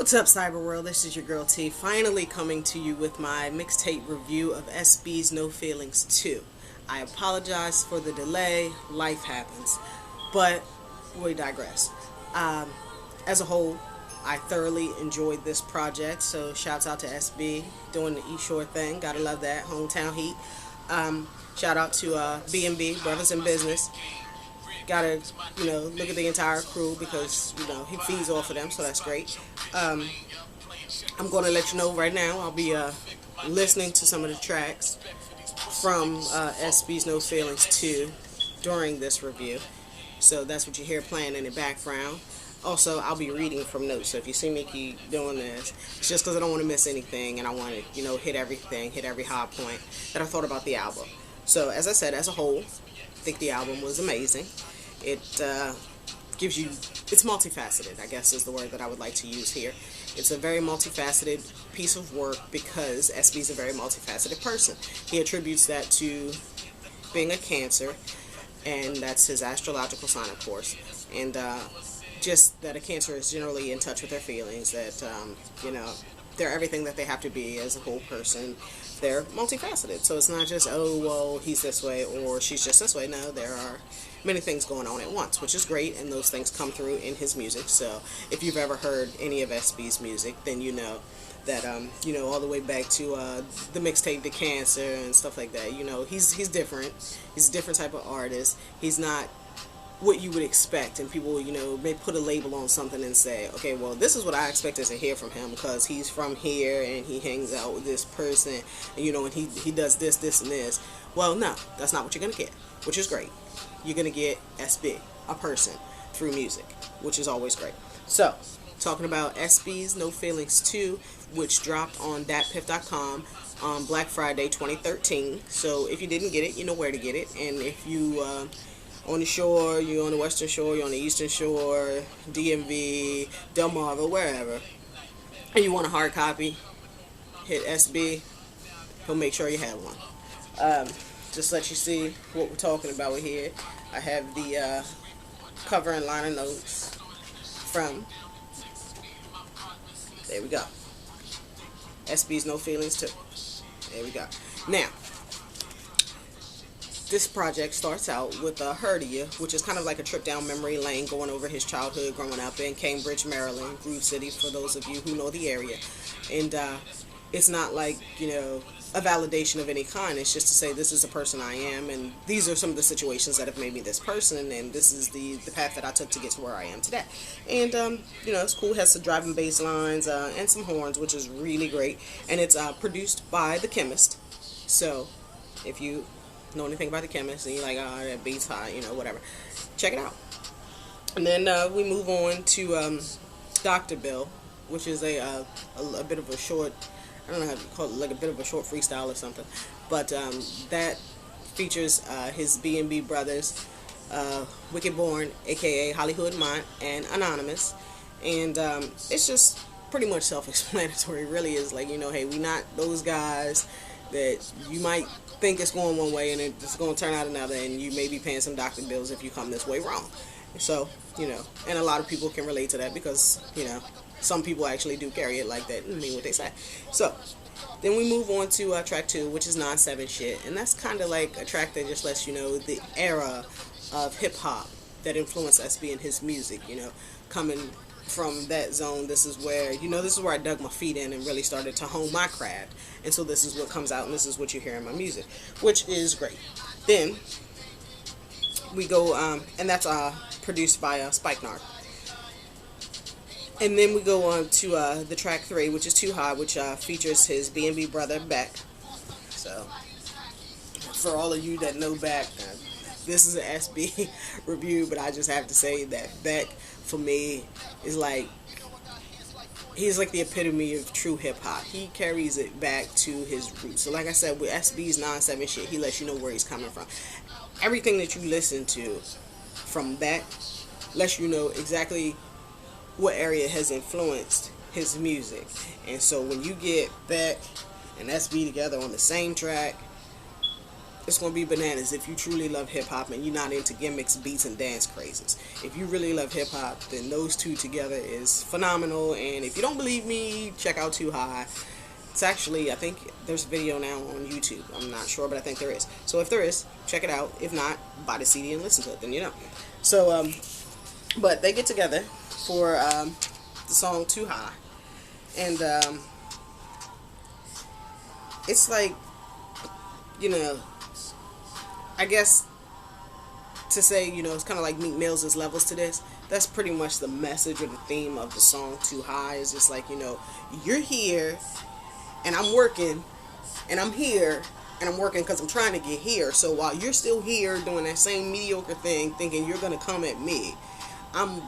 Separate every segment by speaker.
Speaker 1: What's up, Cyber World? This is your girl T, finally coming to you with my mixtape review of SB's No Feelings 2. I apologize for the delay, life happens, but we digress. As a whole, I thoroughly enjoyed this project, so shouts out to SB, doing the East Shore thing, gotta love that, hometown heat. Shout out to B&B, Brothers in Business. Gotta, look at the entire crew because, he feeds off of them, so that's great. I'm going to let you know right now, I'll be listening to some of the tracks from SB's No Feelings 2 during this review. So that's what you hear playing in the background. Also, I'll be reading from notes, so if you see me keep doing this, it's just because I don't want to miss anything and I want to, hit everything, hit every high point that I thought about the album. So, as I said, as a whole, I think the album was amazing. It gives you, it's multifaceted, I guess is the word that I would like to use here. It's a very multifaceted piece of work because SB's a very multifaceted person. He attributes that to being a Cancer, and that's his astrological sign, of course. And just that a Cancer is generally in touch with their feelings, that, they're everything that they have to be as a whole person. They're multifaceted. So it's not just, oh, well, he's this way or she's just this way. No, there are many things going on at once, which is great, and those things come through in his music. So if you've ever heard any of SB's music, then you know that, all the way back to the mixtape The Cancer and stuff like that, he's different. He's a different type of artist. He's not what you would expect, and people, may put a label on something and say, okay, well, this is what I expected to hear from him because he's from here and he hangs out with this person, and and he does this, this, and this. Well, no, that's not what you're gonna get, which is great. You're gonna get SB, a person, through music, which is always great. So, talking about SB's No Feelings 2, which dropped on datpiff.com on Black Friday 2013. So if you didn't get it, you know where to get it, and if you on the shore, you're on the western shore, you're on the eastern shore, DMV, Delmarva, wherever, and you want a hard copy, hit SB, he'll make sure you have one. Just let you see what we're talking about here. I have the cover and liner notes from, there we go, SB's No Feelings 2. There we go. Now, this project starts out with Herdia, which is kind of like a trip down memory lane going over his childhood growing up in Cambridge, Maryland, Groove City, for those of you who know the area. And it's not like, a validation of any kind. It's just to say this is a person I am, and these are some of the situations that have made me this person, and this is the path that I took to get to where I am today. And, it's cool. It has some driving bass lines and some horns, which is really great. And it's produced by The Chemist. So if you know anything about The Chemist and you're like, oh, that beat's hot, whatever, check it out. And then we move on to Dr. Bill, which is a bit of a short, I don't know how to call it, like a bit of a short freestyle or something, but that features his B&B brothers, Wicked Born, aka Hollywood Mont, and Anonymous. And it's just pretty much self-explanatory. It really is like, hey, we not those guys that you might think it's going one way and it's going to turn out another, and you may be paying some doctor bills if you come this way wrong. So, and a lot of people can relate to that because, some people actually do carry it like that and mean what they say. So, then we move on to track 2, which is 9/7 Shit, and that's kind of like a track that just lets you know the era of hip-hop that influenced SB and his music, coming from that zone. This is where, I dug my feet in and really started to hone my craft. And so this is what comes out, and this is what you hear in my music, which is great. Then we go, and that's produced by Spikenard. And then we go on to the track 3, which is Too High, which features his B&B brother, Beck. So, for all of you that know Beck, this is an SB review, but I just have to say that Beck, for me, is like, he's like the epitome of true hip-hop. He carries it back to his roots. So like I said, with SB's 9/7 Shit, he lets you know where he's coming from. Everything that you listen to from Beck lets you know exactly what area has influenced his music. And so when you get Beck and SB together on the same track, It's going to be bananas if you truly love hip-hop and you're not into gimmicks, beats, and dance crazes. If you really love hip-hop, then those two together is phenomenal. And if you don't believe me, check out Too High. It's actually, I think there's a video now on YouTube. I'm not sure, but I think there is. So if there is, check it out. If not, buy the CD and listen to it, then you know. So, but they get together for the song Too High. And it's like, you know, I guess to say, you know, it's kind of like Meek Mill's levels to this. That's pretty much the message or the theme of the song Too High. Is just like, you know, you're here and I'm working and I'm here and I'm working because I'm trying to get here. So while you're still here doing that same mediocre thing, thinking you're going to come at me, I'm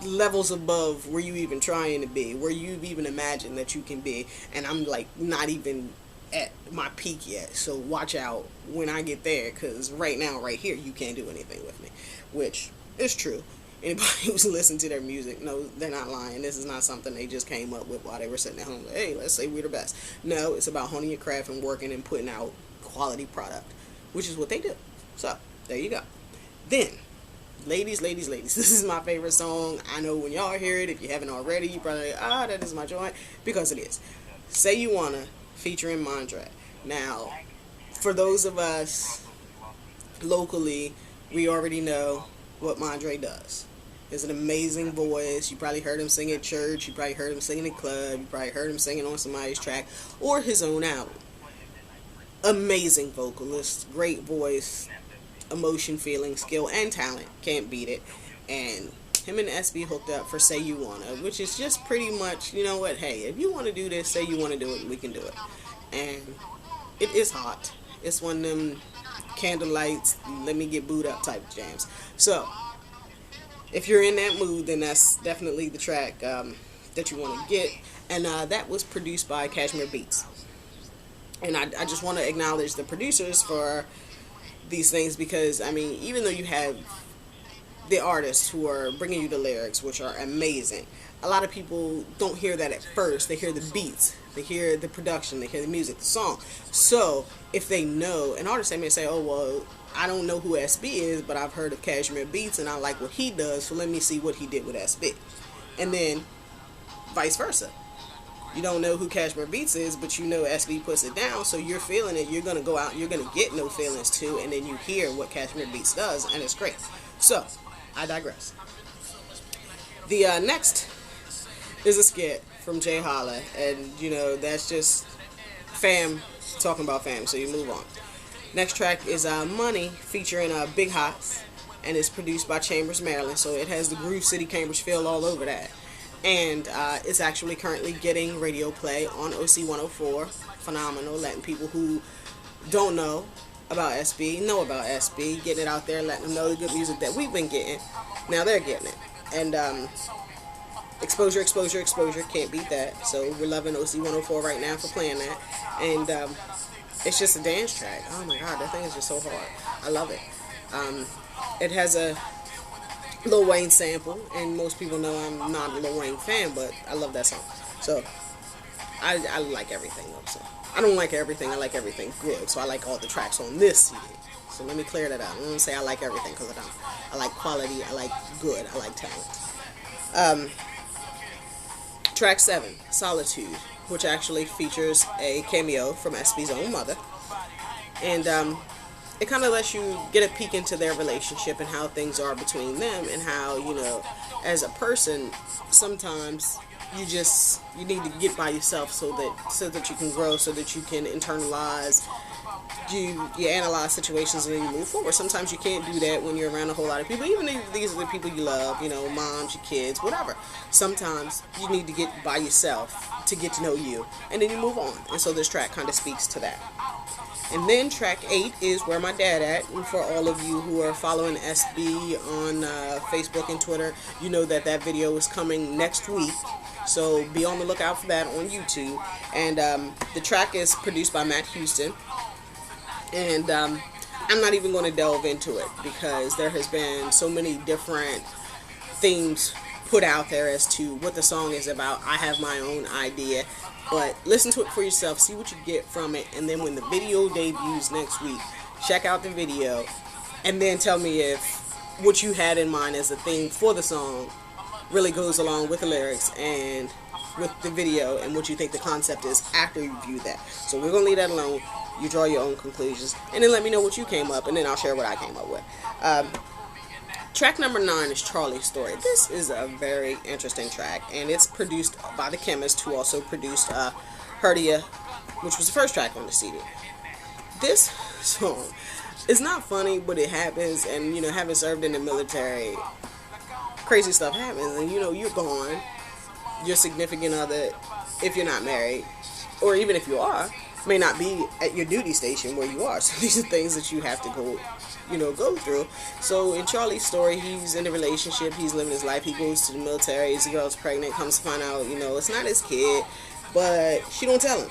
Speaker 1: levels above where you even trying to be, where you've even imagined that you can be, and I'm like not even at my peak yet. So watch out when I get there, because right now, right here, you can't do anything with me, which is true. Anybody who's listened to their music knows they're not lying. This is not something they just came up with while they were sitting at home. Hey, let's say we're the best. No, it's about honing your craft and working and putting out quality product, which is what they do. So there you go. Then, ladies, this is my favorite song. I know when y'all hear it, if you haven't already, you probably like, that is my joint, because it is. Say You Wanna, featuring Mondre. Now, for those of us locally, we already know what Mondre does. He's an amazing voice. You probably heard him sing at church. You probably heard him sing in a club. You probably heard him singing on somebody's track or his own album. Amazing vocalist, great voice, emotion, feeling, skill, and talent. Can't beat it. And him and SB hooked up for Say You Wanna, which is just pretty much, you know what, hey, if you want to do this, say you want to do it, we can do it. And it is hot. It's one of them candlelights, let me get booed up type jams. So, if you're in that mood, then that's definitely the track that you want to get. And that was produced by Cashmere Beats. And I just want to acknowledge the producers for these things, because, I mean, even though you have the artists who are bringing you the lyrics, which are amazing, a lot of people don't hear that at first. They hear the beats, they hear the production, they hear the music, the song. So if they know, an artist, they may say, oh, well, I don't know who SB is, but I've heard of Cashmere Beats and I like what he does, so let me see what he did with SB. And then vice versa. You don't know who Cashmere Beats is, but you know SB puts it down, so you're feeling it. You're going to go out and you're going to get No Feelings too, and then you hear what Cashmere Beats does, and it's great. So, I digress. The next is a skit from Jay Holla, and you know, that's just fam talking about fam, so you move on. Next track is Money, featuring Big Hots, and it's produced by Chambers, Maryland, so it has the Groove City Cambridge feel all over that. And it's actually currently getting radio play on OC 104. Phenomenal, letting people who don't know about SB know about SB, getting it out there, letting them know the good music that we've been getting. Now they're getting it. And exposure, can't beat that. So we're loving OC 104 right now for playing that. And it's just a dance track. Oh my god, that thing is just so hard. I love it. It has a Lil Wayne sample, and most people know I'm not a Lil Wayne fan, but I love that song. So I like everything though. So I don't like everything, I like everything good. So I like all the tracks on this CD. So let me clear that out. I don't say I like everything, because I don't. I like quality, I like good, I like talent. Track 7, Solitude, which actually features a cameo from SB's own mother. And it kind of lets you get a peek into their relationship and how things are between them, and how, you know, as a person, sometimes you need to get by yourself so that you can grow, so that you can internalize, you analyze situations, and then you move forward. Sometimes you can't do that when you're around a whole lot of people, even if these are the people you love, you know, moms, your kids, whatever. Sometimes you need to get by yourself to get to know you, and then you move on. And so this track kind of speaks to that. And then track 8 is Where My Dad At. And for all of you who are following SB on Facebook and Twitter, you know that that video is coming next week. So be on the lookout for that on YouTube. And the track is produced by Matt Houston. And I'm not even going to delve into it, because there has been so many different themes put out there as to what the song is about. I have my own idea. But listen to it for yourself, see what you get from it, and then when the video debuts next week, check out the video, and then tell me if what you had in mind as a theme for the song really goes along with the lyrics and with the video, and what you think the concept is after you view that. So we're going to leave that alone. You draw your own conclusions, and then let me know what you came up, and then I'll share what I came up with. Track number 9 is Charlie's Story. This is a very interesting track, and it's produced by The Chemist, who also produced Herdia, which was the first track on the CD. This song is not funny, but it happens, and you know, having served in the military, crazy stuff happens, and you know, you're gone. Your significant other, if you're not married, or even if you are, may not be at your duty station where you are. So these are things that you have to go through. So in Charlie's story, he's in a relationship, he's living his life, he goes to the military, his girl's pregnant, comes to find out, it's not his kid, but she don't tell him.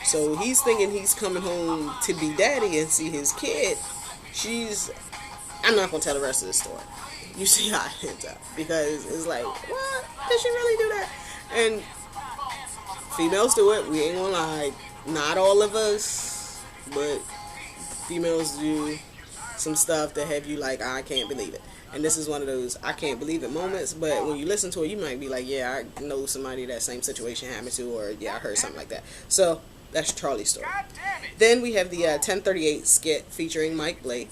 Speaker 1: So he's thinking he's coming home to be daddy and see his kid. I'm not going to tell the rest of the story. You see how it ends up. Because it's like, what? Did she really do that? And females do it. We ain't going to lie. Not all of us, but females do some stuff that have you like, I can't believe it. And this is one of those I can't believe it moments, but when you listen to it, you might be like, yeah, I know somebody that same situation happened to, or yeah, I heard something like that. So that's Charlie's Story. Then we have the 1038 skit featuring Mike Blake.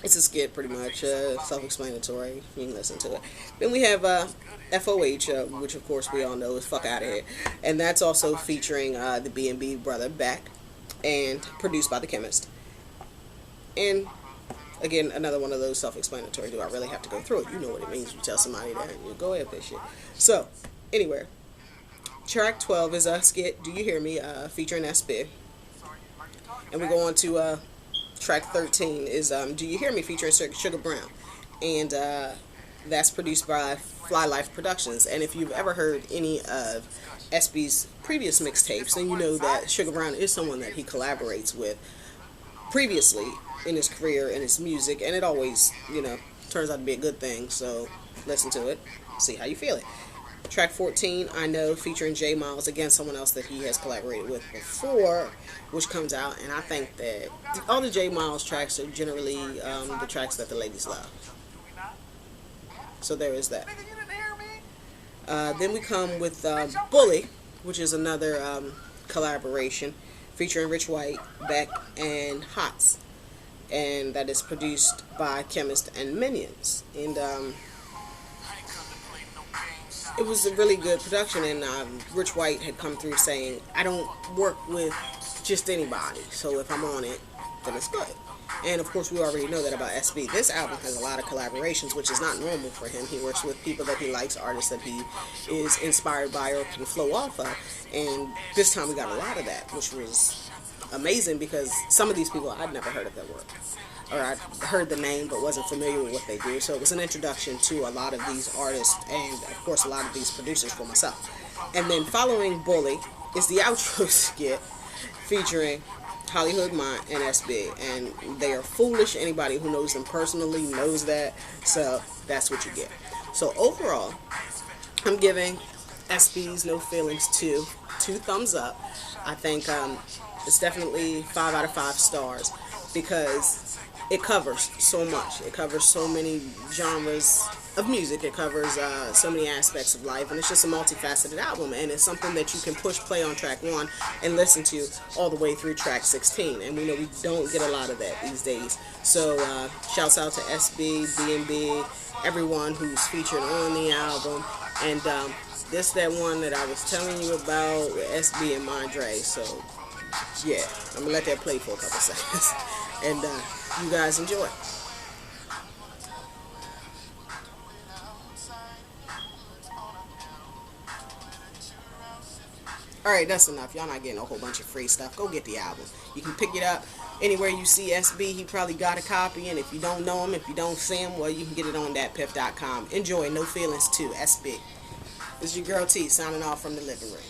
Speaker 1: It's a skit, pretty much, self-explanatory. You can listen to it. Then we have FOH, which of course we all know is Fuck Outta Here. And that's also featuring the B&B brother Beck, and produced by The Chemist. And again, another one of those self-explanatory. Do I really have to go through it? You know what it means. You tell somebody that, you go ahead with that shit. So, anyway, track 12 is a skit, Do You Hear Me, featuring SB. And we go on to track 13 is Do You Hear Me, featuring Sugar Brown. And that's produced by Fly Life Productions. And if you've ever heard any of SB's previous mixtapes, then you know that Sugar Brown is someone that he collaborates with previously in his career and his music, and it always, turns out to be a good thing. So listen to it, see how you feel it. Track 14, I Know, featuring J Miles, again someone else that he has collaborated with before, which comes out, and I think that all the J Miles tracks are generally the tracks that the ladies love. So there is that. Then we come with Bully, which is another collaboration featuring Rich White, Beck, and Hots. And that is produced by Chemist and Minions. And it was a really good production, and Rich White had come through saying, I don't work with just anybody, so if I'm on it, then it's good. And of course we already know that about SB. This album has a lot of collaborations, which is not normal for him. He works with people that he likes, artists that he is inspired by or can flow off of, and this time we got a lot of that, which was amazing, because some of these people I'd never heard of their work, or I'd heard the name but wasn't familiar with what they do. So it was an introduction to a lot of these artists, and of course a lot of these producers for myself. And then following Bully is the outro skit featuring Hollywood Mont and SB, and they are foolish. Anybody who knows them personally knows that, so that's what you get. So overall, I'm giving SB's No Feelings 2 thumbs up. I think it's definitely 5 out of 5 stars, because it covers so much. It covers so many genres of music. It covers so many aspects of life, and it's just a multifaceted album, and it's something that you can push play on track 1 and listen to all the way through track 16, and we know we don't get a lot of that these days. So shouts out to SB, B&B, everyone who's featured on the album, and this that one that I was telling you about with SB and Mondre. So yeah, I'm gonna let that play for a couple seconds, and you guys enjoy. Alright, that's enough. Y'all not getting a whole bunch of free stuff. Go get the album. You can pick it up anywhere you see SB. He probably got a copy, and if you don't know him, if you don't see him, well, you can get it on datpiff.com. Enjoy No Feelings 2, SB. This is your girl T, signing off from the living room.